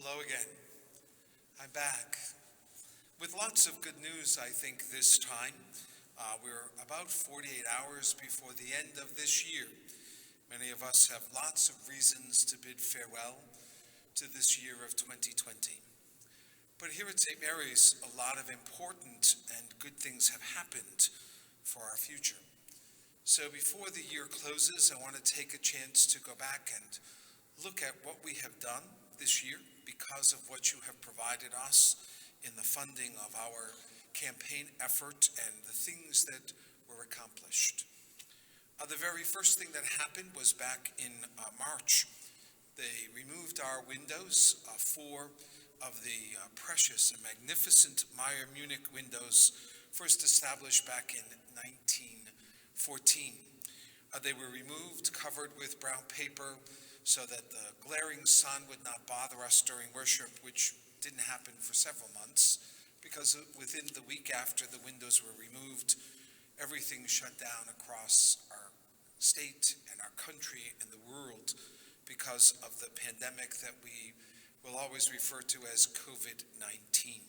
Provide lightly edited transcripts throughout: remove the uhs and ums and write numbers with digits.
Hello again. I'm back with lots of good news, I think, this time. We're about 48 hours before the end of this year. Many of us have lots of reasons to bid farewell to this year of 2020. But here at St. Mary's, a lot of important and good things have happened for our future. So before the year closes, I want to take a chance to go back and look at what we have done this year because of what you have provided us in the funding of our campaign effort and the things that were accomplished. The very first thing that happened was back in March. They removed our windows, 4 of the precious and magnificent Meyer Munich windows, first established back in 1914. They were removed, covered with brown paper, so that the glaring sun would not bother us during worship, which didn't happen for several months, because within the week after the windows were removed, everything shut down across our state and our country and the world because of the pandemic that we will always refer to as COVID-19.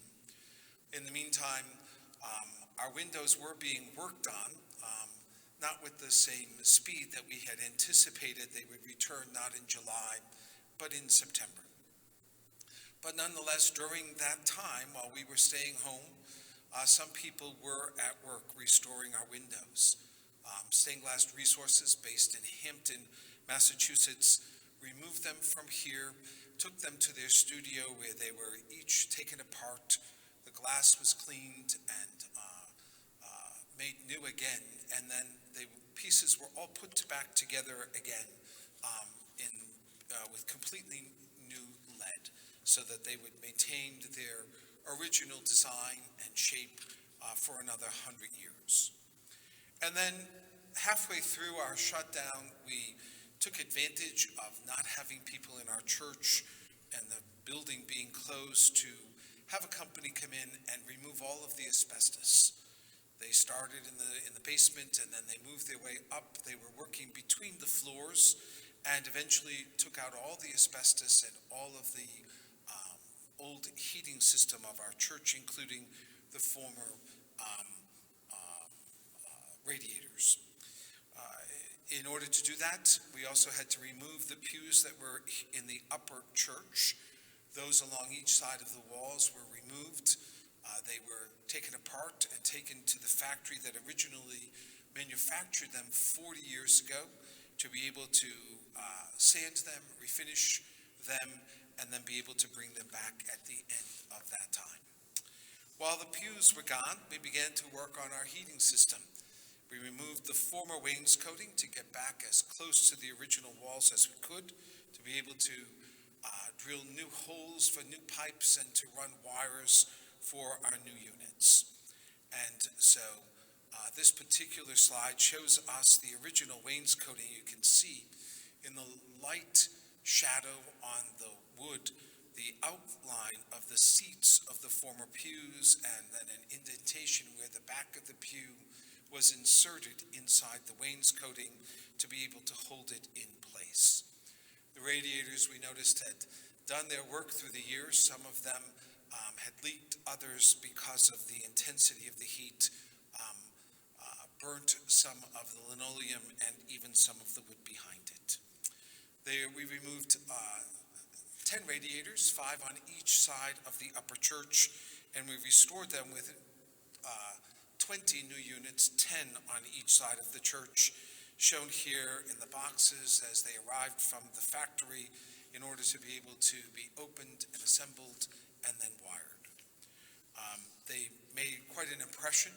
In the meantime, our windows were being worked on, not with the same speed that we had anticipated. They would return not in July, but in September. But nonetheless, during that time, while we were staying home, some people were at work restoring our windows. Stained Glass Resources, based in Hampton, Massachusetts, removed them from here, took them to their studio where they were each taken apart. The glass was cleaned and made new again, and then the pieces were all put back together again with completely new lead, so that they would maintain their original design and shape for another 100 years. And then halfway through our shutdown, we took advantage of not having people in our church and the building being closed to have a company come in and remove all of the asbestos. They started in the basement, and then they moved their way up. They were working between the floors and eventually took out all the asbestos and all of the old heating system of our church, including the former radiators. In order to do that, we also had to remove the pews that were in the upper church. Those along each side of the walls were removed. They were taken apart and taken to the factory that originally manufactured them 40 years ago to be able to sand them, refinish them, and then be able to bring them back at the end of that time. While the pews were gone, we began to work on our heating system. We removed the former wainscoting to get back as close to the original walls as we could, to be able to drill new holes for new pipes and to run wires for our new units. And so this particular slide shows us the original wainscoting. You can see in the light shadow on the wood the outline of the seats of the former pews, and then an indentation where the back of the pew was inserted inside the wainscoting to be able to hold it in place. The radiators, we noticed, had done their work through the years. Some of them had leaked, others, because of the intensity of the heat, burnt some of the linoleum and even some of the wood behind it. We removed 10 radiators, 5 on each side of the upper church, and we restored them with 20 new units, 10 on each side of the church, shown here in the boxes as they arrived from the factory in order to be able to be opened and assembled and then wired. They made quite an impression,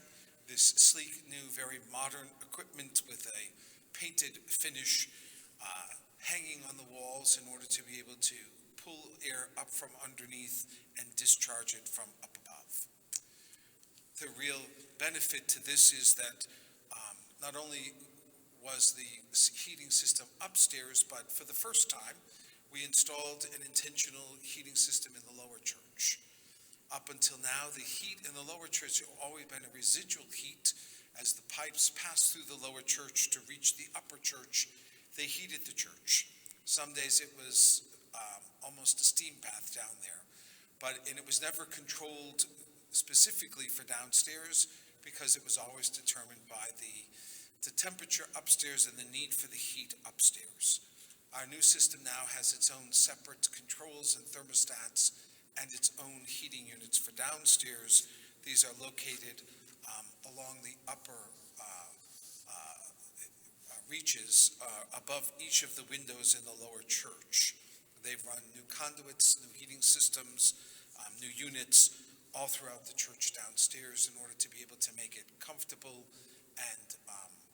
this sleek, new, very modern equipment with a painted finish hanging on the walls in order to be able to pull air up from underneath and discharge it from up above. The real benefit to this is that not only was the heating system upstairs, but for the first time, we installed an intentional heating system in the lower church. Up until now, the heat in the lower church had always been a residual heat. As the pipes passed through the lower church to reach the upper church, they heated the church. Some days it was almost a steam bath down there. And it was never controlled specifically for downstairs because it was always determined by the temperature upstairs and the need for the heat upstairs. Our new system now has its own separate controls and thermostats and its own heating units for downstairs. These are located along the upper reaches above each of the windows in the lower church. They've run new conduits, new heating systems, new units all throughout the church downstairs in order to be able to make it comfortable and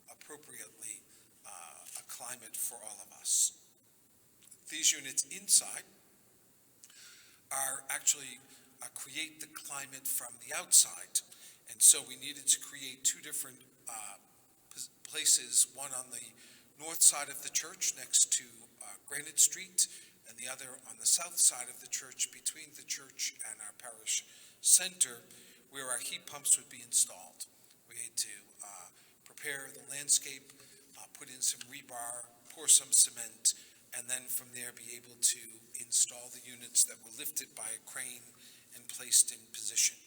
appropriately a climate for all of us. These units inside are actually create the climate from the outside. And so we needed to create two different places, one on the north side of the church next to Granite Street, and the other on the south side of the church between the church and our parish center, where our heat pumps would be installed. We had to prepare the landscape, put in some rebar, pour some cement, and then from there be able to install the units that were lifted by a crane and placed in position.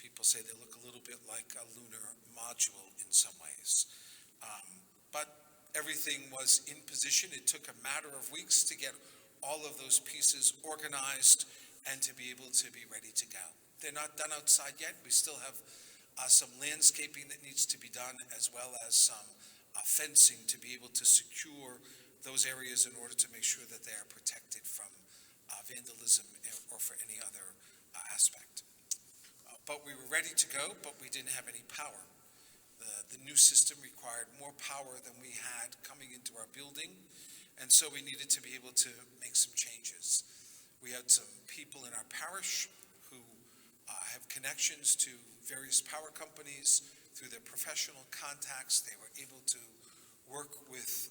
People say they look a little bit like a lunar module in some ways. But everything was in position. It took a matter of weeks to get all of those pieces organized and to be able to be ready to go. They're not done outside yet. We still have some landscaping that needs to be done, as well as some fencing to be able to secure those areas in order to make sure that they are protected from vandalism or for any other aspect. But we were ready to go, but we didn't have any power. The new system required more power than we had coming into our building, and so we needed to be able to make some changes. We had some people in our parish who have connections to various power companies. Through their professional contacts, they were able to work with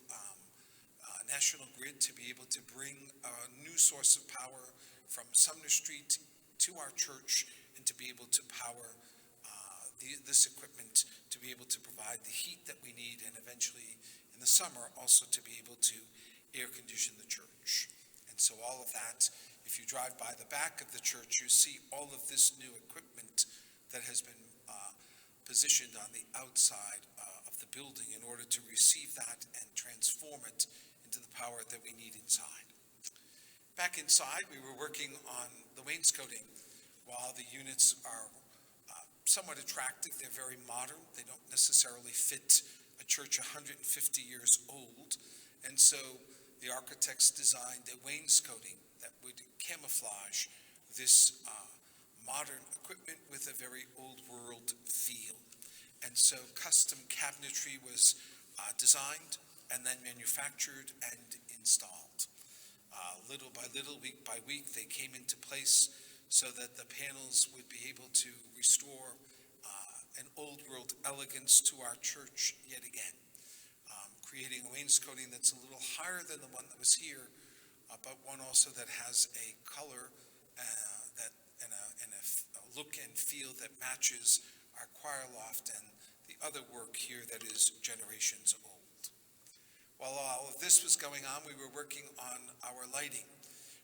National Grid to be able to bring a new source of power from Sumner Street to our church, and to be able to power this equipment to be able to provide the heat that we need, and eventually in the summer also to be able to air condition the church. And so all of that, if you drive by the back of the church, you see all of this new equipment that has been positioned on the outside of the building in order to receive that and transform it into the power that we need inside. Back inside, we were working on the wainscoting. While the units are somewhat attractive, they're very modern. They don't necessarily fit a church 150 years old. And so the architects designed a wainscoting that would camouflage this modern equipment with a very old world feel. And so custom cabinetry was designed and then manufactured and installed. Little by little, week by week, they came into place so that the panels would be able to restore an old world elegance to our church yet again. Creating a wainscoting that's a little higher than the one that was here, but one also that has a color and a look and feel that matches our choir loft and the other work here that is generations old. While all of this was going on, we were working on our lighting.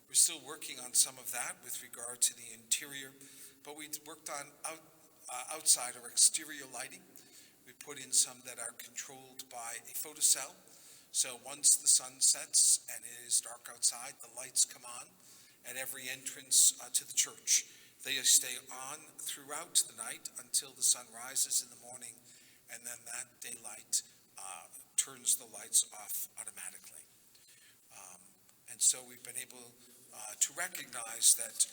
We're still working on some of that with regard to the interior, but we worked on outside or exterior lighting. We put in some that are controlled by a photocell. So once the sun sets and it is dark outside, the lights come on at every entrance to the church. They stay on throughout the night until the sun rises in the morning, and then that daylight turns the lights off automatically. And so we've been able to recognize that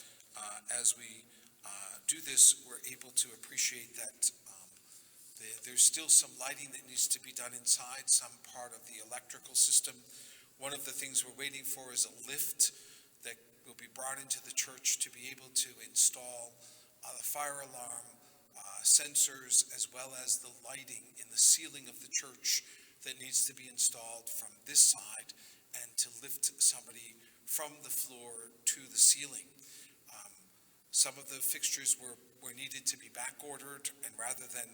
as we do this, we're able to appreciate that there's still some lighting that needs to be done inside, some part of the electrical system. One of the things we're waiting for is a lift that will be brought into the church to be able to install the fire alarm, sensors, as well as the lighting in the ceiling of the church that needs to be installed from this side and to lift somebody from the floor to the ceiling. Some of the fixtures were needed to be back ordered, and rather than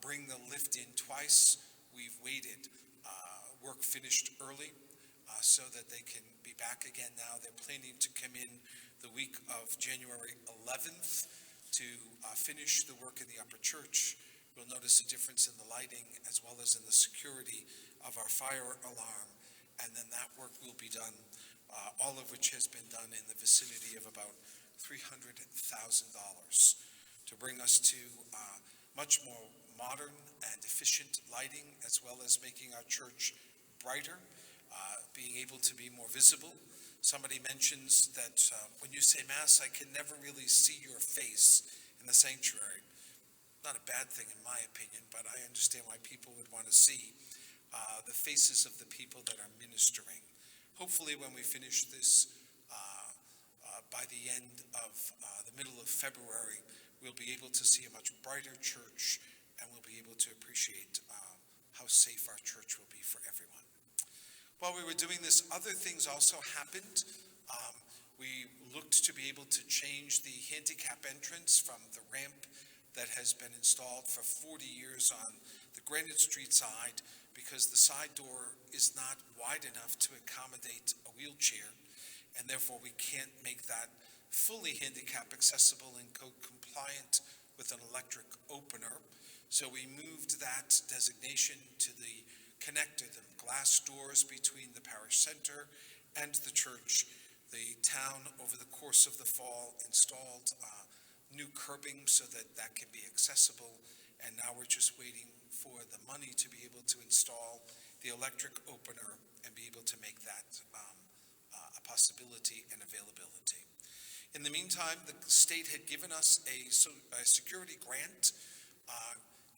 bring the lift in twice, we've waited. Work finished early so that they can be back again now. They're planning to come in the week of January 11th to finish the work in the upper church. You'll notice a difference in the lighting as well as in the security of our fire alarm, and then that work will be done, all of which has been done in the vicinity of about $300,000 to bring us to much more modern and efficient lighting, as well as making our church brighter, being able to be more visible. Somebody mentions that when you say Mass, I can never really see your face in the sanctuary. Not a bad thing in my opinion, but I understand why people would want to see the faces of the people that are ministering. Hopefully when we finish this by the end of the middle of February, we'll be able to see a much brighter church, and we'll be able to appreciate how safe our church will be for everyone. While we were doing this, other things also happened. We looked to be able to change the handicap entrance from the ramp that has been installed for 40 years on the Granite Street side, because the side door is not wide enough to accommodate a wheelchair, and therefore we can't make that fully handicap accessible and code compliant with an electric opener. So we moved that designation to the connector, the glass doors between the parish center and the church. The town, over the course of the fall, installed new curbing so that that can be accessible, and now we're just waiting for the money to be able to install the electric opener and be able to make that a possibility and availability. In the meantime, the state had given us a security grant,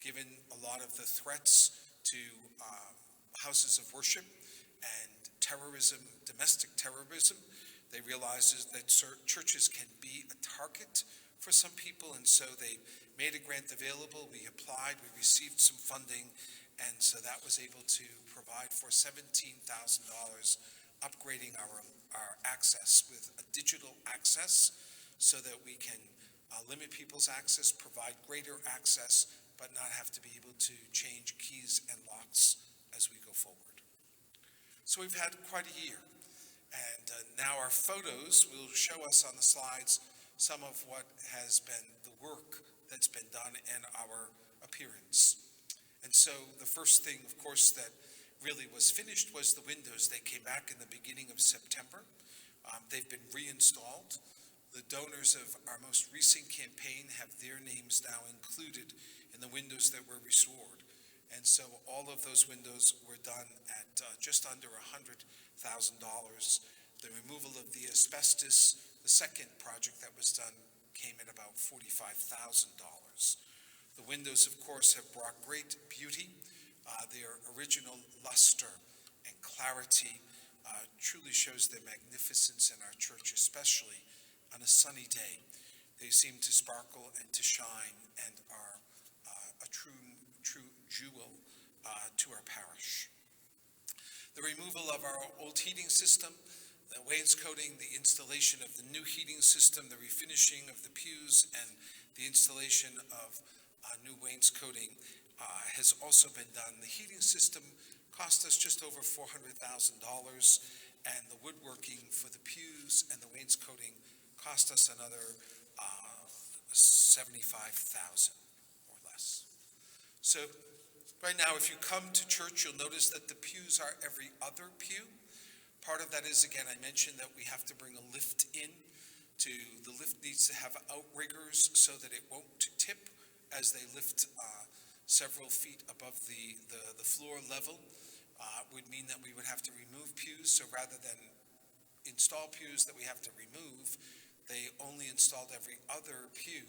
given a lot of the threats to houses of worship and terrorism, domestic terrorism. They realized that churches can be a target for some people, and so they made a grant available. We applied, we received some funding, and so that was able to provide for $17,000 upgrading our access with a digital access so that we can limit people's access, provide greater access, but not have to be able to change keys and locks as we go forward. So we've had quite a year, and now our photos will show us on the slides some of what has been the work that's been done in our appearance. And so the first thing, of course, that really was finished was the windows. They came back in the beginning of September. They've been reinstalled. The donors of our most recent campaign have their names now included in the windows that were restored. And so all of those windows were done at just under $100,000. The removal of the asbestos, the second project that was done, came at about $45,000. The windows, of course, have brought great beauty. Their original luster and clarity truly shows their magnificence in our church, especially on a sunny day. They seem to sparkle and to shine and are a true jewel to our parish. The removal of our old heating system, the wainscoting, the installation of the new heating system, the refinishing of the pews, and the installation of new wainscoting has also been done. The heating system cost us just over $400,000, and the woodworking for the pews and the wainscoting cost us another $75,000 or less. So right now, if you come to church, you'll notice that the pews are every other pew. Part of that is, again, I mentioned that we have to bring a lift in. The lift needs to have outriggers so that it won't tip as they lift several feet above the floor level. Would mean that we would have to remove pews. So rather than install pews that we have to remove, they only installed every other pew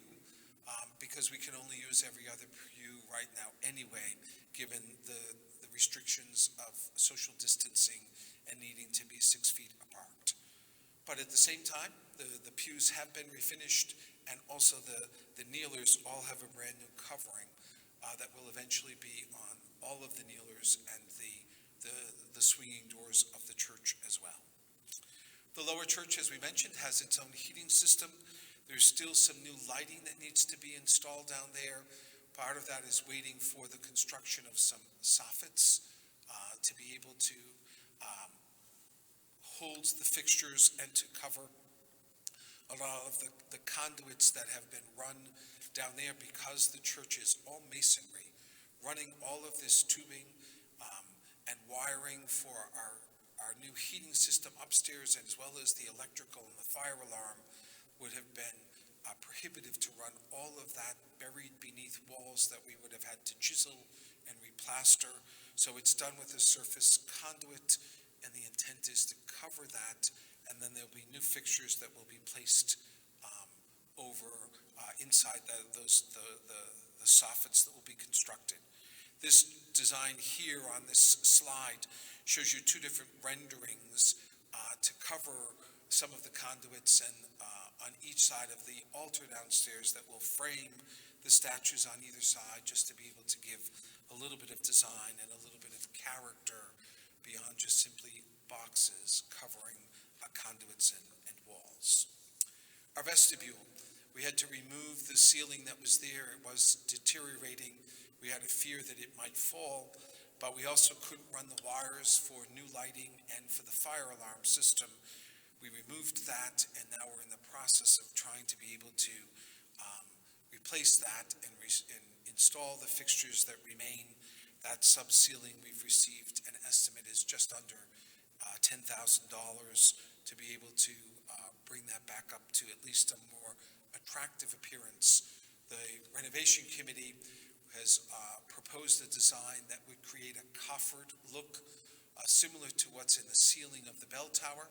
because we can only use every other pew right now anyway, given the restrictions of social distancing and needing to be 6 feet apart. But at the same time, the pews have been refinished, and also the kneelers all have a brand new covering that will eventually be on all of the kneelers and the swinging doors of the church as well. The lower church, as we mentioned, has its own heating system. There's still some new lighting that needs to be installed down there. Part of that is waiting for the construction of some soffits to be able to holds the fixtures and to cover a lot of the conduits that have been run down there, because the church is all masonry. Running all of this tubing and wiring for our new heating system upstairs, as well as the electrical and the fire alarm, would have been prohibitive to run all of that buried beneath walls that we would have had to chisel and replaster. So it's done with a surface conduit, and the intent is to cover that, and then there'll be new fixtures that will be placed over inside the soffits that will be constructed. This design here on this slide shows you two different renderings to cover some of the conduits and on each side of the altar downstairs that will frame the statues on either side, just to be able to give a little bit of design and a little bit of character beyond just simply boxes covering conduits and walls. Our vestibule, we had to remove the ceiling that was there. It was deteriorating. We had a fear that it might fall, but we also couldn't run the wires for new lighting and for the fire alarm system. We removed that, and now we're in the process of trying to be able to replace that and install the fixtures that remain. That sub-ceiling, we've received an estimate is just under $10,000 to be able to bring that back up to at least a more attractive appearance. The renovation committee has proposed a design that would create a coffered look similar to what's in the ceiling of the bell tower.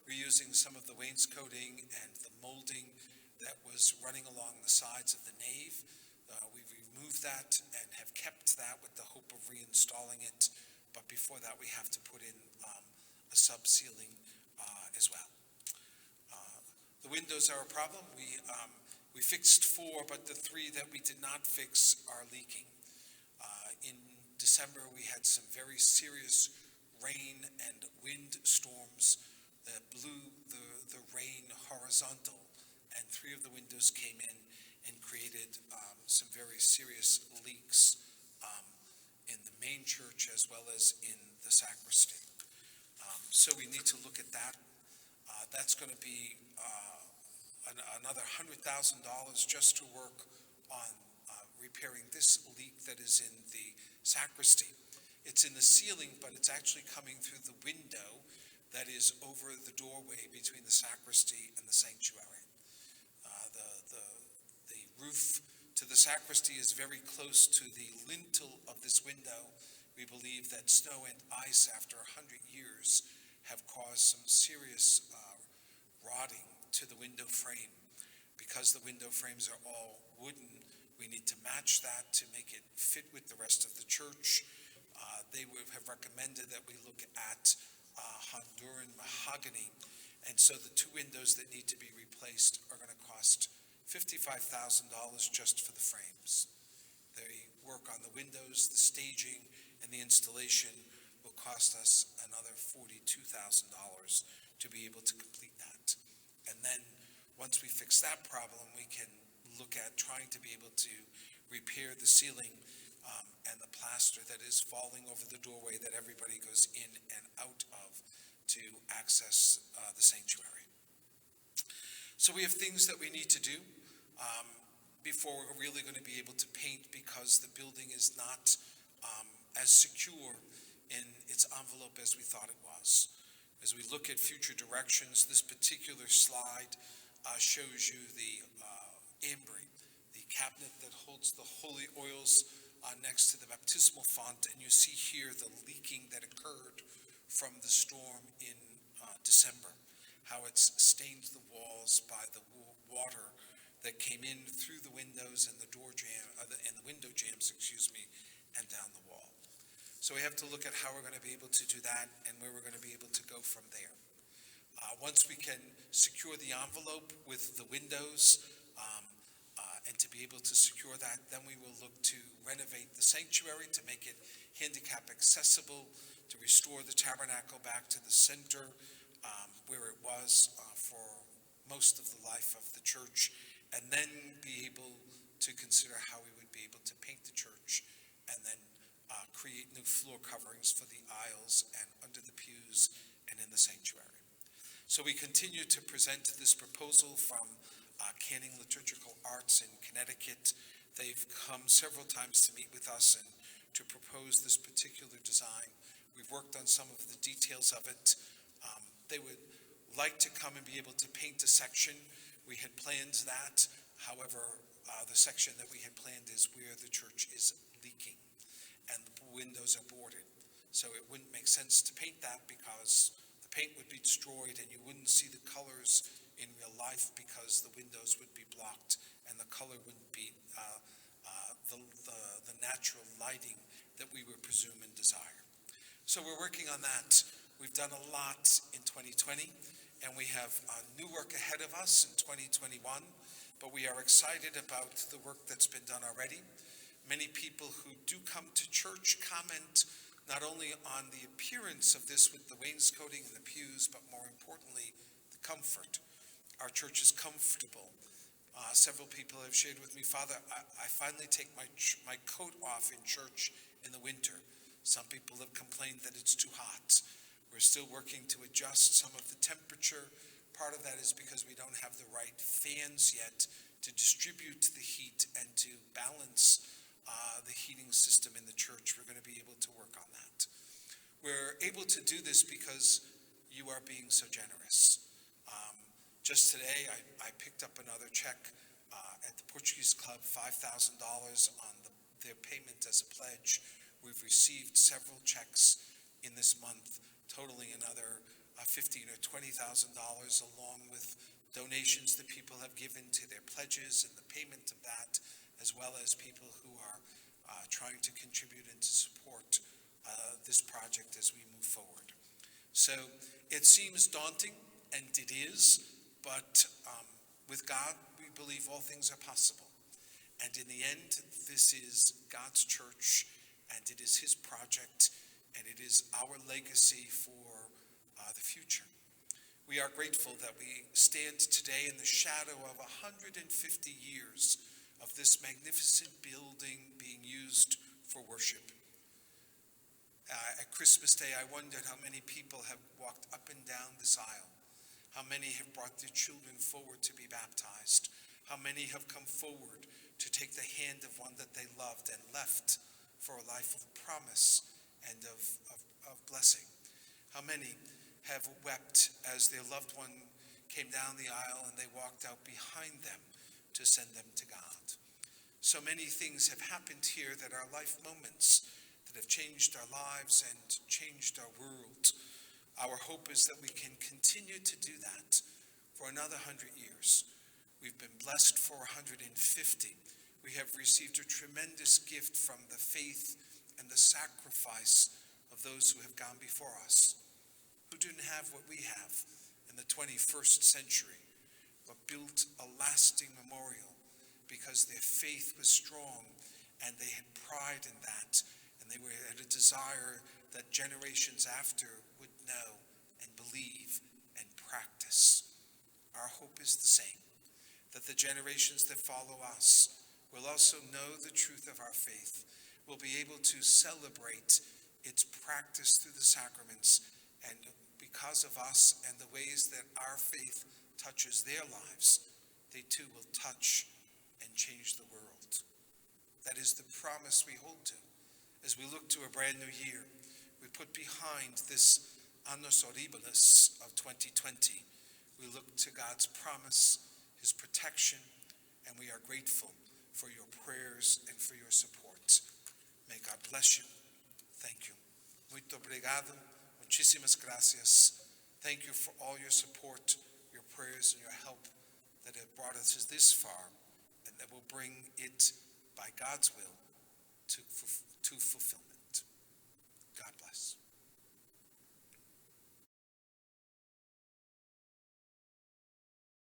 We're using some of the wainscoting and the molding that was running along the sides of the nave. We've removed that and have kept that with the hope of reinstalling it, but before that we have to put in a sub-ceiling as well. The windows are a problem. We fixed 4, but the 3 that we did not fix are leaking. In December, we had some very serious rain and wind storms that blew the rain horizontal, and 3 of the windows came in and created some very serious leaks in the main church as well as in the sacristy. So we need to look at that. That's going to be another $100,000 just to work on repairing this leak that is in the sacristy. It's in the ceiling, but it's actually coming through the window that is over the doorway between the sacristy and the sanctuary. The roof to the sacristy is very close to the lintel of this window. We believe that snow and ice after 100 years have caused some serious rotting to the window frame. Because the window frames are all wooden, we need to match that to make it fit with the rest of the church. They would have recommended that we look at Honduran mahogany, and so the 2 windows that need to be replaced are going to cost $55,000 just for the frames. The work on the windows, the staging, and the installation will cost us another $42,000 to be able to complete that. And then once we fix that problem, we can look at trying to be able to repair the ceiling and the plaster that is falling over the doorway that everybody goes in and out of to access the sanctuary. So we have things that we need to do before we're really going to be able to paint, because the building is not as secure in its envelope as we thought it was. As we look at future directions, this particular slide shows you the ambry, the cabinet that holds the holy oils next to the baptismal font, and you see here the leaking that occurred from the storm in December, how it's stained the walls by the water that came in through the windows and the door jam and the window jams, and down the wall. So we have to look at how we're going to be able to do that and where we're going to be able to go from there. Once we can secure the envelope with the windows and to be able to secure that, then we will look to renovate the sanctuary to make it handicap accessible, to restore the tabernacle back to the center where it was for most of the life of the church, and then be able to consider how we would be able to paint the church and then create new floor coverings for the aisles and under the pews and in the sanctuary. So we continue to present this proposal from Canning Liturgical Arts in Connecticut. They've come several times to meet with us and to propose this particular design. We've worked on some of the details of it. They would like to come and be able to paint a section. We had planned that. However, the section that we had planned is where the church is leaking and the windows are boarded. So it wouldn't make sense to paint that because the paint would be destroyed and you wouldn't see the colors in real life because the windows would be blocked and the color wouldn't be the natural lighting that we would presume and desire. So we're working on that. We've done a lot in 2020, and we have new work ahead of us in 2021, but we are excited about the work that's been done already. Many people who do come to church comment not only on the appearance of this with the wainscoting and the pews, but more importantly, the comfort. Our church is comfortable. Several people have shared with me, Father, I finally take my coat off in church in the winter. Some people have complained that it's too hot. We're still working to adjust some of the temperature. Part of that is because we don't have the right fans yet to distribute the heat and to balance the heating system in the church. We're going to be able to work on that. We're able to do this because you are being so generous. Just today, I picked up another check at the Portuguese Club, $5,000 on their payment as a pledge. We've received several checks in this month, totaling another $15,000 or $20,000, along with donations that people have given to their pledges and the payment of that, as well as people who are trying to contribute and to support this project as we move forward. So it seems daunting, and it is, but with God, we believe all things are possible. And in the end, this is God's church, and it is his project, and it is our legacy for the future. We are grateful that we stand today in the shadow of 150 years of this magnificent building being used for worship. At Christmas Day, I wondered how many people have walked up and down this aisle, how many have brought their children forward to be baptized, how many have come forward to take the hand of one that they loved and left for a life of promise and of blessing. How many have wept as their loved one came down the aisle and they walked out behind them to send them to God. So many things have happened here that are life moments that have changed our lives and changed our world. Our hope is that we can continue to do that for another 100 years. We've been blessed for 150. We have received a tremendous gift from the faith and the sacrifice of those who have gone before us, who didn't have what we have in the 21st century, but built a lasting memorial because their faith was strong and they had pride in that, and they had a desire that generations after would know and believe and practice. Our hope is the same, that the generations that follow us will also know the truth of our faith, will be able to celebrate its practice through the sacraments, and because of us and the ways that our faith touches their lives, they too will touch and change the world. That is the promise we hold to. As we look to a brand new year, we put behind this annus horribilis of 2020. We look to God's promise, his protection, and we are grateful for your prayers and for your support. May God bless you. Thank you. Muito obrigado. Muchísimas gracias. Thank you for all your support, your prayers, and your help that have brought us this far, and that will bring it, by God's will, to